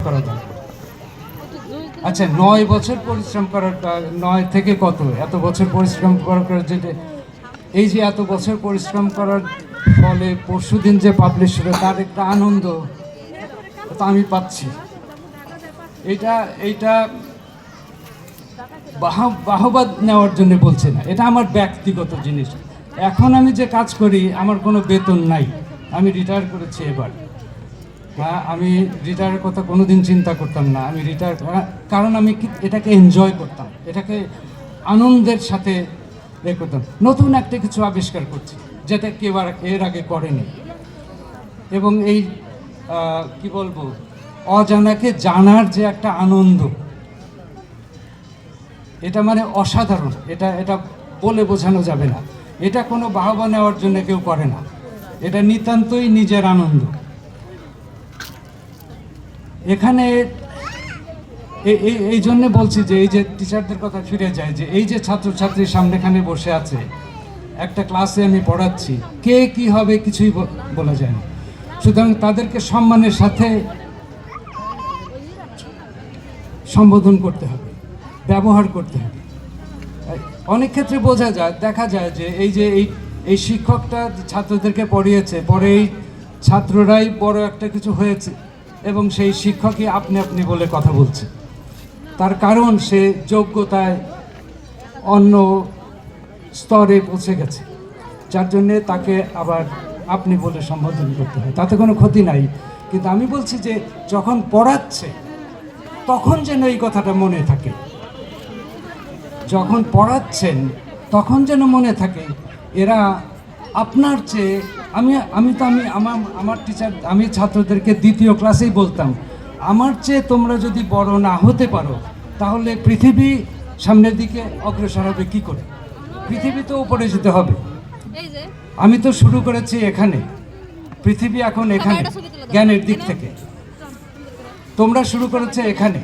করা দরকার। আচ্ছা, 9 বছর পরিশ্রম করার, 9 থেকে কত, এত বছর পরিশ্রম করার যেটা, এই যে এত বছর পরিশ্রম করার ফলে পরশুদিন যে পাবলিশ হলো তার একটা আনন্দ তো আমি পাচ্ছি। এইটা বাহবাদ নেওয়ার জন্য বলছি না, এটা আমার ব্যক্তিগত জিনিস। এখন আমি যে কাজ করি আমার কোনো বেতন নাই, আমি রিটায়ার করেছি এবার। হ্যাঁ, আমি রিটায়ারের কথা কোনোদিন চিন্তা করতাম না। আমি রিটায়ার, কারণ আমি এটাকে এনজয় করতাম, এটাকে আনন্দের সাথে করতাম। নতুন একটা কিছু আবিষ্কার করছি যেটা কেউ এর আগে করেনি, এবং এই কি বলবো, অজানাকে জানার যে একটা আনন্দ, এটা মানে অসাধারণ। এটা বলে বোঝানো যাবে না। এটা কোনো বাহবা নেওয়ার জন্য কেউ করে না, এটা নিতান্তই নিজের আনন্দ। এখানে এই জন্যে বলছি যে এই যে টিচারদের কথা ফিরে যায়, যে এই যে ছাত্রছাত্রীর সামনেখানে বসে আছে, একটা ক্লাসে আমি পড়াচ্ছি, কে কি হবে কিছুই বলা যায় না। সুতরাং তাদেরকে সম্মানের সাথে সম্বোধন করতে হবে, ব্যবহার করতে হবে। অনেক ক্ষেত্রে দেখা যায় যে এই শিক্ষকটা ছাত্রদেরকে পড়িয়েছে, পরে এই ছাত্ররাই বড় একটা কিছু হয়েছে এবং সেই শিক্ষকই আপনি আপনি বলে কথা বলছে। তার কারণ সে যোগ্যতায় অন্য স্তরে পৌঁছে গেছে, যার জন্যে তাকে আবার আপনি বলে সম্বোধন করতে হয়। তাতে কোনো ক্ষতি নাই, কিন্তু আমি বলছি যে যখন পড়াচ্ছে তখন যেন এই কথাটা মনে থাকে, যখন পড়াচ্ছেন তখন যেন মনে থাকে এরা আপনার চেয়ে, আমার টিচার, আমি ছাত্রদেরকে দ্বিতীয় ক্লাসেই বলতাম, আমার চেয়ে তোমরা যদি বড় না হতে পারো তাহলে পৃথিবী সামনের দিকে অগ্রসর হবে কি করে? পৃথিবী তো উপরে যেতে হবে। আমি তো শুরু করেছি এখানে, পৃথিবী এখন এখানে জ্ঞানের দিক থেকে, তোমরা শুরু করেছে এখানে,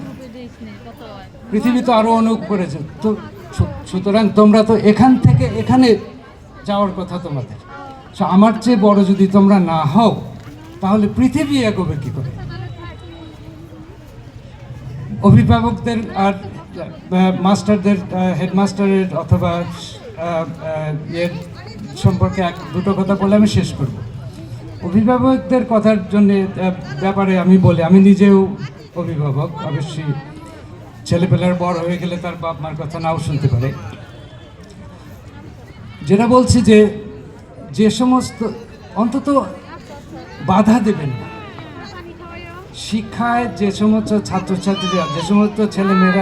পৃথিবী তো আরো অনেক করেছে। তো সুতরাং তোমরা তো এখান থেকে এখানে যাওয়ার কথা তোমাদের। আমার চেয়ে বড় যদি তোমরা না হও তাহলে পৃথিবী এগোবে কি করে? অভিভাবকদের আর মাস্টারদের, হেডমাস্টারের অথবা এর সম্পর্কে দুটো কথা বলে আমি শেষ করব। অভিভাবকদের কথার জন্য ব্যাপারে আমি বলি, আমি নিজেও অভিভাবক। অবশ্যই ছেলেপেলার বড় হয়ে গেলে তার বাপ মার কথা নাও শুনতে পারে। যেটা বলছি যে সমস্ত, অন্তত বাধা দেবেন না শিক্ষায়, যে সমস্ত ছাত্রছাত্রীরা, যে সমস্ত ছেলেমেয়েরা